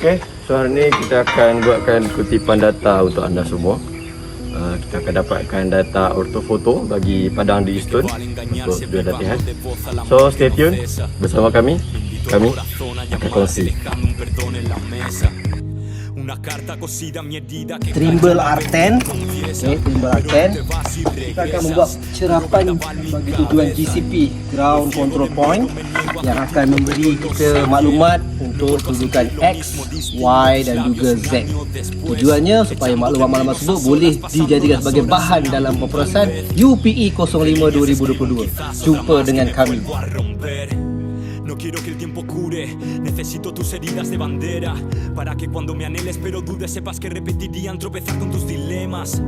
Okey, so hari ni kita akan buatkan kutipan data untuk anda semua. Kita akan dapatkan data ortofoto bagi padang di Eastern untuk dua latihan. So stay tune bersama kami akan kongsi. Trimble R10, Trimble R10. Kita akan membuat cerapan bagi tujuan GCP, Ground Control Point, yang akan memberi kita maklumat untuk kedudukan X, Y dan juga Z. Tujuannya supaya maklumat-maklumat tersebut boleh dijadikan sebagai bahan dalam pemprosesan UPE 05 2022. Jumpa dengan kami. No quiero que el tiempo cure, necesito tus heridas de bandera para que cuando me anheles pero dudes sepas que repetirían tropezar con tus dilemas.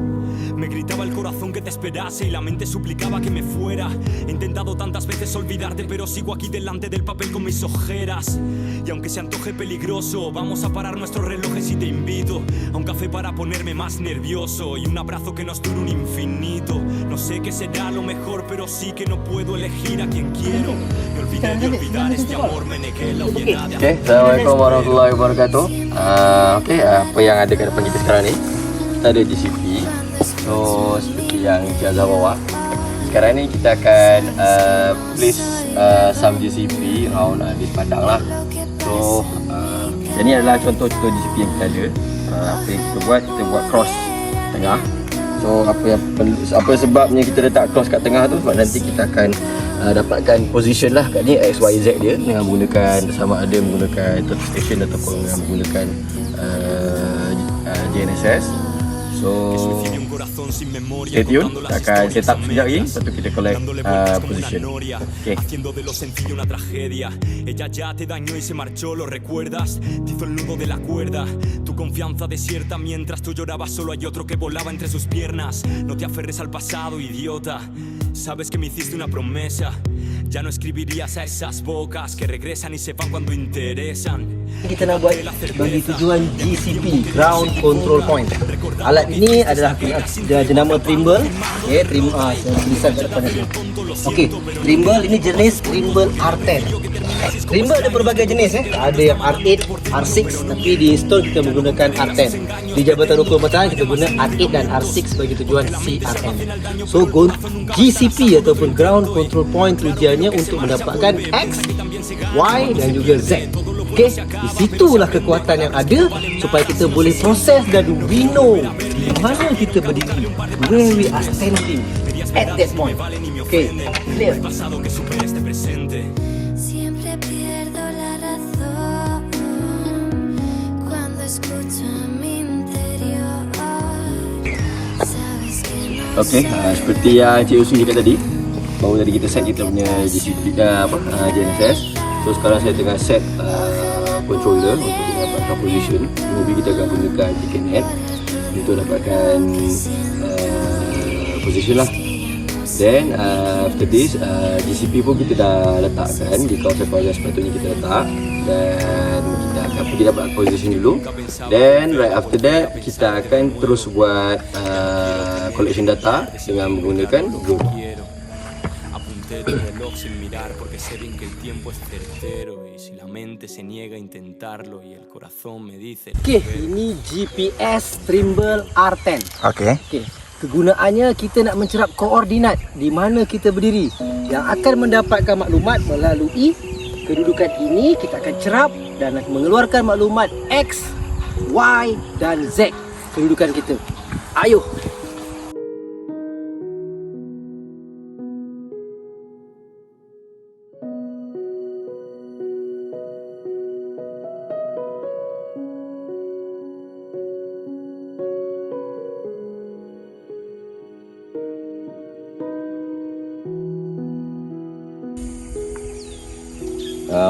Me gritaba el corazón que te esperase y la mente suplicaba que me fuera. He intentado tantas veces olvidarte pero sigo aquí delante del papel con mis ojeras. Y aunque se antoje peligroso, vamos a parar nuestros relojes y te invito a un café para ponerme más nervioso y un abrazo que nos dure un infinito. No sé qué será lo mejor pero sí que no puedo elegir a quien quiero. Me olvidé de olvidar este amor, me negué la hoguera de... Okey, Assalamualaikum warahmatullahi wabarakatuh. Okey, apa yang ada kat depan kita sekarang ni? Kita ada GCP. So seperti yang Jaza bawa, sekarang ni kita akan place some GCP around di padang lah. So ini adalah contoh-contoh GCP yang kita ada. Apa yang kita buat cross tengah. So apa sebabnya kita letak cross kat tengah tu, sebab nanti kita akan dapatkan position lah kat ni X, Y, Z dia dengan menggunakan, sama ada menggunakan total station ataupun dengan menggunakan GNSS. So stay tune, kita akan set up sekejap lagi, lepas tu kita collect position. Okay. Haciendo de lo sencillo una tragedia. Ella ya te dañó y se marchó, ¿lo recuerdas? Te hizo el nudo de la cuerda. Tu confianza desierta mientras tú llorabas, solo hay otro que volaba entre sus piernas. No te aferres al pasado, idiota. Sabes que me hiciste una promesa. Ya no escribirías a esas bocas que regresan y se van cuando interesan. Kita nak buat bagi tujuan GCP, Ground Control Point. Alat ini adalah jenama Trimble. Tulisan kat depan ni. Okey, Trimble ini jenis Trimble R10. Trimble ada berbagai jenis Ada yang R8, R6, tapi di install kita menggunakan R10. Di Jabatan Hukum Pertahanan kita guna R8 dan R6 bagi tujuan CRM. So GCP ataupun Ground Control Point tujuannya untuk mendapatkan X, Y dan juga Z. Okey, di situlah kekuatan yang ada supaya kita boleh proses dan we know di mana kita berdiri, where we are standing at that point. Okey, clear. Siempre pierdo la razón cuando escucho a mi interior. Sabes que no Okey, seperti yang Cik Usu cakap tadi, baru tadi kita set kita punya GCP GNSS. So sekarang saya tengah set controller untuk dapatkan position. Maybe kita akan gunakan TicketNet untuk dapatkan position lah. Then after this GCP pun kita dah letakkan di kawasan yang sepatutnya kita letak, dan kita akan pergi dapat position dulu. Then right after that kita akan terus buat collection data dengan menggunakan Google. Tu reloj sin mirar porque sé bien que el tiempo es certero y si la mente se niega a intentarlo y el corazón me dice. Okey, ini GPS Trimble R10. Okey. Okey, kegunaannya kita nak mencerap koordinat di mana kita berdiri, yang akan mendapatkan maklumat melalui kedudukan ini. Kita akan cerap dan mengeluarkan maklumat X, Y dan Z kedudukan kita. Ayo.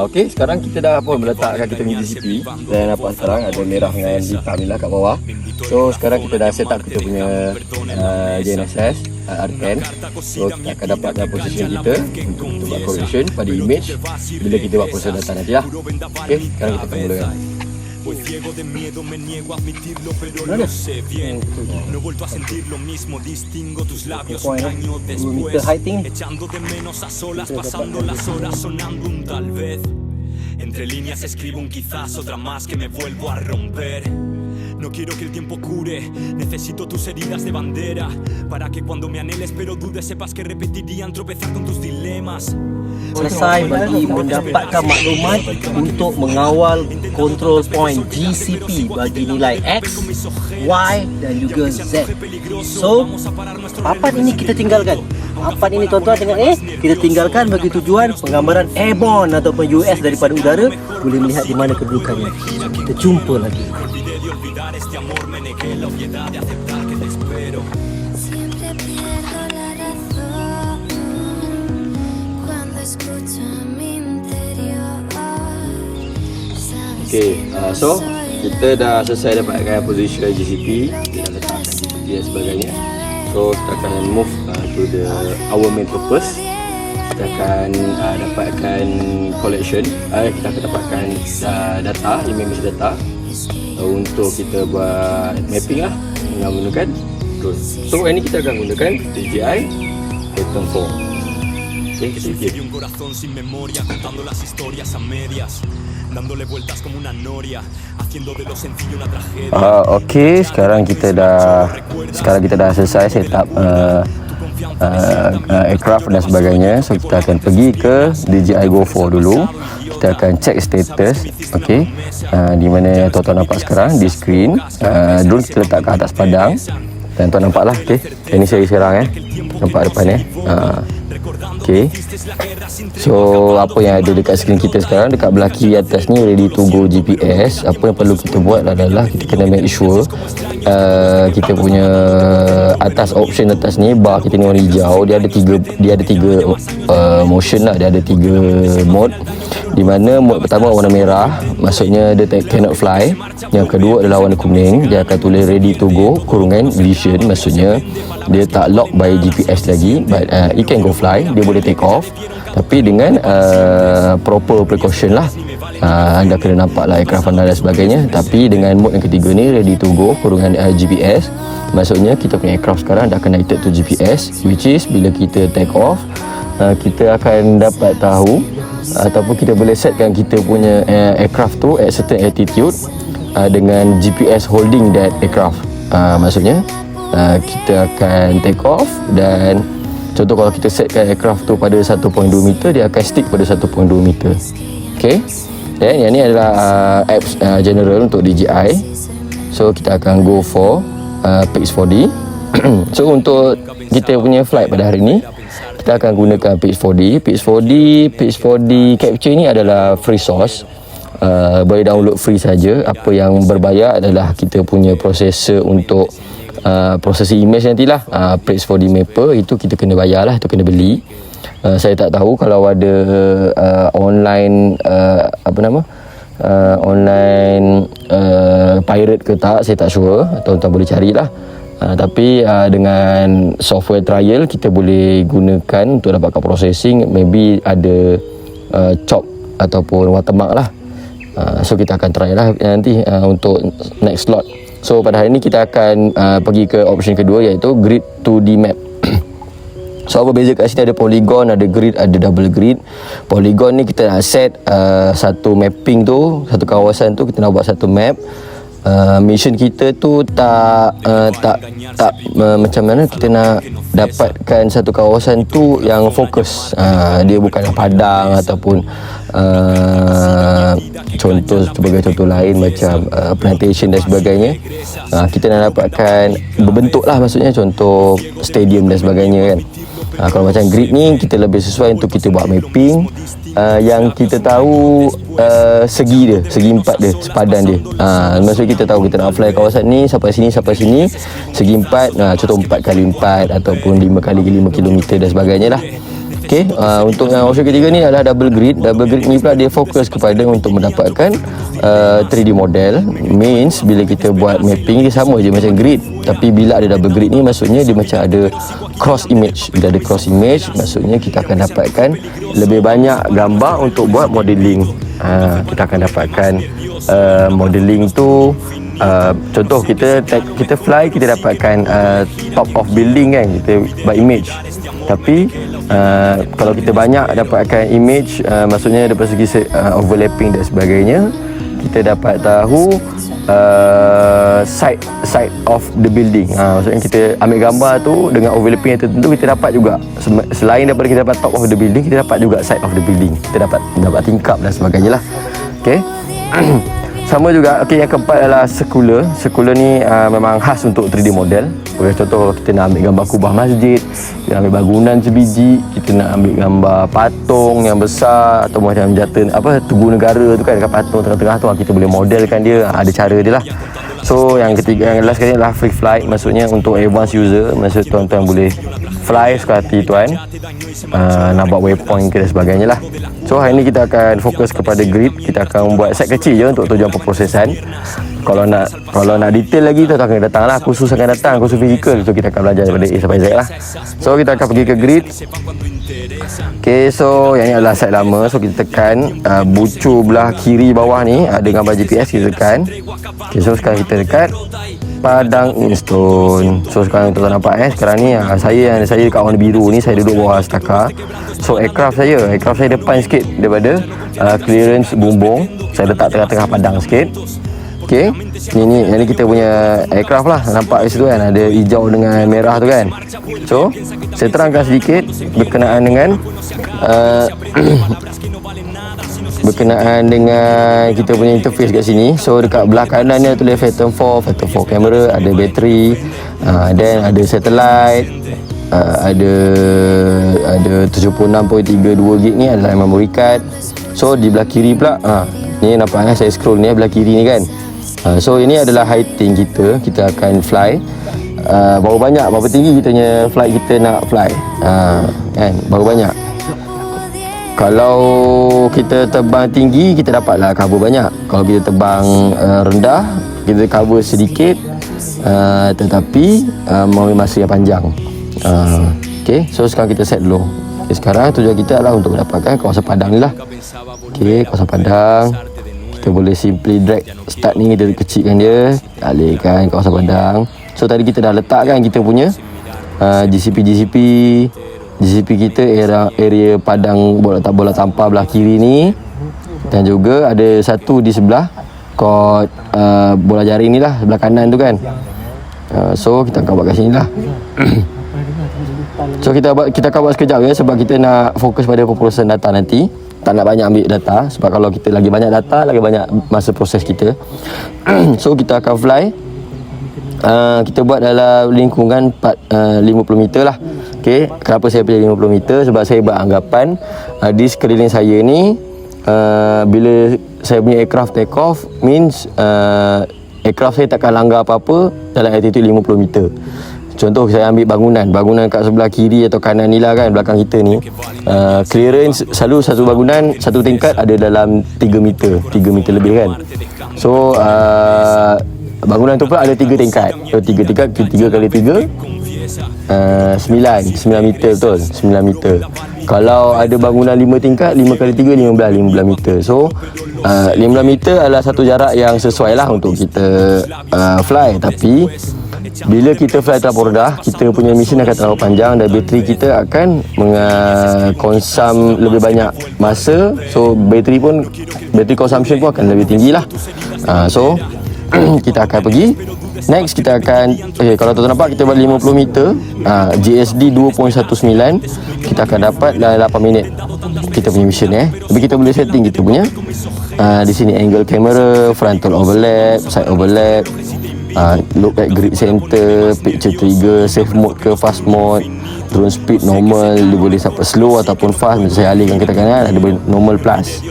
Okey, sekarang kita dah meletakkan kita punya GCP, dan nampak sekarang ada merah dengan hitam ni lah kat bawah. So sekarang kita dah set up kita punya GNSS R10. So kita akan dapatkan position kita untuk kita buat correlation pada image bila kita buat proses data nanti lah. Okey, sekarang kita akan mulakan. Voy ciego de miedo, me niego a admitirlo, pero lo sé bien. No he vuelto a sentir lo mismo, distingo tus labios un año después, echando de menos a solas, pasando las horas sonando un tal vez. Entre líneas escribo un quizás, otra más que me vuelvo a romper. No quiero que el tiempo cure, necesito tus heridas de bandera, para que cuando me anheles pero dudes sepas que repetirían tropezar con tus dilemas. Selesai bagi mendapatkan maklumat untuk mengawal control point GCP bagi nilai X, Y dan juga Z. So, papan ini kita tinggalkan. Papan ini tuan-tuan tengok kita tinggalkan bagi tujuan penggambaran airborne ataupun US daripada udara. Boleh melihat di mana kedudukannya. Kita jumpa lagi. Este amor me negué la obviedad de aceptar que te espero. Siempre pierdo la razón cuando escucho a mi interior. Okay, so kita dah selesai dapatkan position GCP, kita dah letakkan GCP dan sebagainya. So kita akan move to the our main purpose. Kita akan dapatkan collection, kita akan dapatkan data, image data untuk kita buat mapping lah dengan menggunakan drone. So ini kita akan gunakan DJI Phantom 4. Okay, kita Sucedió un corazón sin memoria, contando las historias a medias, dándole vueltas como una noria, haciendo de lo sencillo una tragedia. Okay, sekarang kita dah selesai setup aircraft dan sebagainya. So kita akan pergi ke DJI Go 4 dulu. Kita akan check status. Okay, di mana tuan-tuan nampak sekarang di screen, drone kita letak ke atas padang dan tuan nampak lah. Okay, ini seri serang nampak depan okay. So apa yang ada dekat screen kita sekarang, dekat belah kiri atas ni ready to go GPS. Apa yang perlu kita buat adalah kita kena make sure kita punya atas option atas ni, bar kita ni warna hijau. Dia ada tiga motion lah. Dia ada 3 mode, di mana mode pertama warna merah, maksudnya dia cannot fly. Yang kedua adalah warna kuning, dia akan tulis ready to go kurungan vision, maksudnya dia tak lock by GPS lagi, but it can go fly, dia boleh take off, tapi dengan proper precaution lah. Anda kena nampak lah aircraft anda dan sebagainya. Tapi dengan mode yang ketiga ni, ready to go kurungan GPS, maksudnya kita punya aircraft sekarang dah connected to GPS, which is bila kita take off, kita akan dapat tahu ataupun kita boleh setkan kita punya aircraft tu at certain altitude dengan GPS holding that aircraft. Maksudnya kita akan take off, dan contoh kalau kita setkan aircraft tu pada 1.2 meter, dia akan stick pada 1.2 meter. Okay, dan yang ni adalah apps general untuk DJI. So kita akan go for Pix 4D. So untuk kita punya flight pada hari ni, kita akan gunakan Pix 4D. Pix 4D capture ni adalah free source, boleh download free saja. Apa yang berbayar adalah kita punya processor untuk prosesi image nantilah. Pix 4D Mapper itu kita kena bayar lah, itu kena beli. Saya tak tahu kalau ada online online pirate ke tak, saya tak sure. Tuan-tuan boleh carilah. Tapi dengan software trial kita boleh gunakan untuk dapatkan processing. Maybe ada chop ataupun watermark lah. So kita akan try lah nanti untuk next slot. So pada hari ni kita akan pergi ke option kedua, iaitu grid 2D map. So apa beza kat sini, ada polygon, ada grid, ada double grid. Polygon ni kita nak set satu mapping tu, satu kawasan tu kita nak buat satu map. Mission kita tu tak macam mana kita nak dapatkan satu kawasan tu yang fokus. Dia bukanlah padang ataupun sebagai contoh lain macam plantation dan sebagainya. Kita nak dapatkan berbentuk lah, maksudnya contoh stadium dan sebagainya kan. Kalau macam grid ni kita lebih sesuai untuk kita buat mapping yang kita tahu segi empat dia, sepadan dia. Maksudnya kita tahu kita nak fly kawasan ni sampai sini, segi empat, contoh 4x4 ataupun 5x5 km dan sebagainya lah. Okay, untuk yang option ketiga ni adalah double grid. Double grid ni pula dia fokus kepada untuk mendapatkan 3D model. Means bila kita buat mapping dia sama je macam grid, tapi bila ada double grid ni maksudnya dia macam ada cross image. Bila ada cross image maksudnya kita akan dapatkan lebih banyak gambar untuk buat modeling. Kita akan dapatkan modeling tu contoh kita fly, kita dapatkan top of building kan, kita by image. Tapi kalau kita banyak dapatkan image, maksudnya daripada segi overlapping dan sebagainya, kita dapat tahu side of the building. Maksudnya kita ambil gambar tu dengan overlapping yang tertentu, kita dapat juga selain daripada kita dapat top of the building, kita dapat juga side of the building. Kita dapat tingkap dan sebagainya lah. Okay. Sama juga. Okay, yang keempat adalah circular. Circular ni memang khas untuk 3D model. Contoh, kalau kita nak ambil gambar kubah masjid, kita nak ambil bangunan sebiji, kita nak ambil gambar patung yang besar, atau macam Tugu Negara tu kan, dekat patung tengah-tengah tu, kita boleh modelkan dia. Ada cara dia lah. So yang ketiga, yang last sekali adalah free flight. Maksudnya untuk advanced user, maksud tuan-tuan boleh fly suka hati tuan, nak buat waypoint ke dan sebagainya lah. So hari ni kita akan fokus kepada grid. Kita akan buat set kecil je untuk tujuan perprosesan. Kalau nak detail lagi, tuan akan datang lah, khusus akan datang, khusus fizikal. So kita akan belajar daripada A sampai Z lah. So kita akan pergi ke grid. Okay, so yang ni adalah site lama. So kita tekan bucu belah kiri bawah ni ada gambar GPS, kita tekan. Okay, so sekarang kita dekat Padang Instone. So sekarang tuan nampak sekarang ni saya dekat warna biru ni, saya duduk bawah stakar. So aircraft saya depan sikit daripada clearance bumbung. Saya letak tengah-tengah padang sikit. Okay, ni kita punya aircraft lah. Nampak kat situ kan, ada hijau dengan merah tu kan. So saya terangkan sedikit berkenaan dengan kita punya interface kat sini. So dekat belah kanan ni tulis Phantom 4 kamera, ada bateri, then ada satellite, ada 76.32 gig ni adalah memory card. So di belah kiri pula, ni nampaknya saya scroll ni belah kiri ni kan. So ini adalah heighting kita akan fly. Berapa tinggi kita punya flight kita nak fly, kan, berapa banyak. Kalau kita terbang tinggi, kita dapatlah cover banyak. Kalau kita terbang rendah, kita cover sedikit, tetapi mengambil masa yang panjang. Okay, so sekarang kita set dulu. Okay, sekarang tujuan kita adalah untuk mendapatkan kawasan padang ni lah. Okay, kawasan padang. Kita boleh simply drag start ni, kita kecilkan dia, alihkan kawasan padang. So tadi kita dah letakkan kita punya GCP kita, area padang bola tampar belah kiri ni, dan juga ada satu di sebelah kot bola jaring ni lah, sebelah kanan tu kan. So kita akan buat kat sini lah. So kita akan buat sekejap ya, sebab kita nak fokus pada pemprosesan data nanti. Tak nak banyak ambil data, sebab kalau kita lagi banyak data, lagi banyak masa proses kita. So kita akan fly. Kita buat dalam lingkungan 50 meter lah. Okay, kenapa saya pilih 50 meter? Sebab saya beranggapan di sekeliling saya ni, bila saya punya aircraft take off, means aircraft saya takkan langgar apa-apa dalam altitude 50 meter. Contoh saya ambil bangunan kat sebelah kiri atau kanan ni lah kan, belakang kita ni, clearance selalu satu bangunan, satu tingkat ada dalam 3 meter lebih kan. So bangunan tu pula ada 3 tingkat. So 3 tingkat, 3 kali 3 9 meter, betul, 9 meter. Kalau ada bangunan 5 tingkat, 5 kali 3 15 meter. So 15 meter adalah satu jarak yang sesuai lah untuk kita fly. Tapi bila kita fly terlalu rendah, kita punya mission akan terlalu panjang dan bateri kita akan konsum lebih banyak masa. So bateri consumption pun akan lebih tinggi lah. So kita akan pergi. Next kita akan, kalau tuan nampak kita buat 50 meter, GSD 2.19, kita akan dapat dalam 8 minit kita punya mission Tapi kita boleh setting kita punya di sini angle kamera, frontal overlap, side overlap, look at grid center, picture trigger, safe mode ke fast mode, drone speed normal, dia boleh sampai slow ataupun fast. Macam saya alihkan ke kanan, ada boleh normal plus.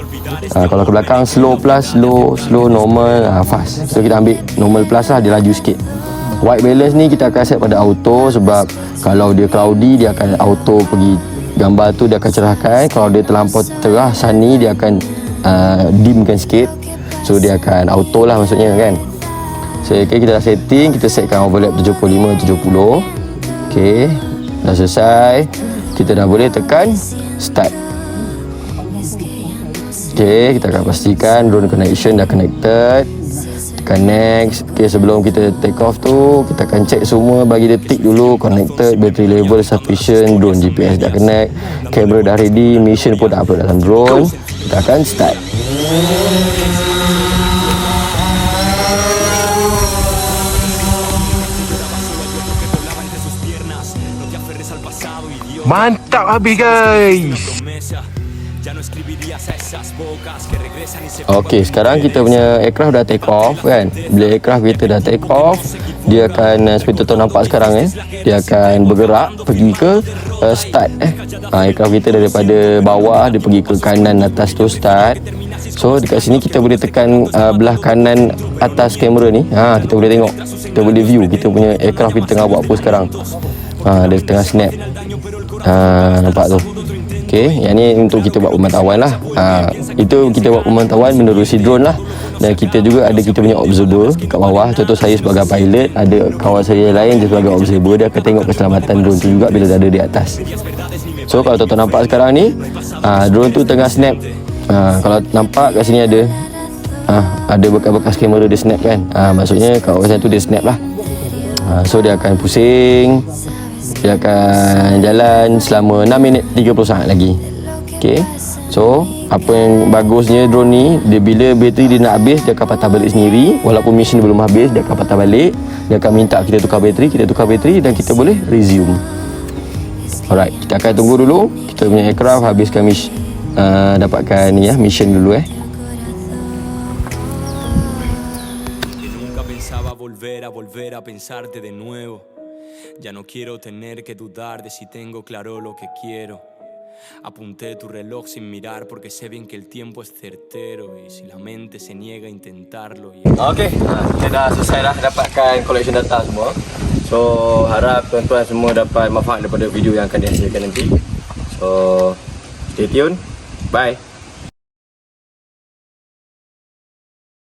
Kalau ke belakang slow plus, slow normal, fast. So kita ambil normal plus lah, dia laju sikit. White balance ni kita akan set pada auto, sebab kalau dia cloudy dia akan auto pergi gambar tu, dia akan cerahkan. Kalau dia terlampau cerah sunny, dia akan dimkan sikit. So dia akan auto lah maksudnya kan. So okay, kita dah setting, kita setkan overlap 75-70. Okay, dah selesai. Kita dah boleh tekan start. Okay, kita akan pastikan drone connection dah connected. tekan next. Okay, sebelum kita take off tu, kita akan check semua, bagi dia tick dulu. Connected, battery level sufficient, drone GPS dah connect, kamera dah ready, mission pun dah upload dalam drone. Kita akan start. Mantap habis guys. Okey, sekarang kita punya aircraft dah take off kan. Bila aircraft kita dah take off, dia akan seperti tuan nampak sekarang dia akan bergerak pergi ke start aircraft kita daripada bawah dia pergi ke kanan atas tu start. So dekat sini kita boleh tekan belah kanan atas kamera ni. Kita boleh tengok, kita boleh view kita punya aircraft kita tengah buat apa sekarang. Dia tengah snap. Nampak tu. Okey, yang ni untuk kita buat pemantauan lah. Itu kita buat pemantauan menerusi drone lah. Dan kita juga ada kita punya observer kat bawah. Contoh saya sebagai pilot, ada kawan saya lain dia sebagai observer. Dia akan tengok keselamatan drone tu juga bila dah ada di atas. So kalau tuan-tuan nampak sekarang ni, drone tu tengah snap. Kalau nampak kat sini ada bekas-bekas kamera dia snap kan. Maksudnya kawasan tu dia snap lah. So dia akan pusing. Dia akan jalan selama 6 minit 30 saat lagi. Okay. So apa yang bagusnya drone ni, dia bila bateri dia nak habis, dia akan patah balik sendiri. Walaupun mission belum habis, dia akan patah balik. Dia akan minta kita tukar bateri dan kita boleh resume. Alright, kita akan tunggu dulu kita punya aircraft habiskan dapatkan ni mission dulu Nunca pensaba volver a pensarte de nuevo. Ya no quiero tener que dudar de si tengo claro lo que quiero. Apunté tu reloj sin mirar porque sé bien que el tiempo es certero y si la mente se niega a intentarlo. Okey, kita dah selesai dah dapatkan collection data semua. So harap tuan-tuan semua dapat manfaat daripada video yang akan dihasilkan nanti. So stay tune. Bye.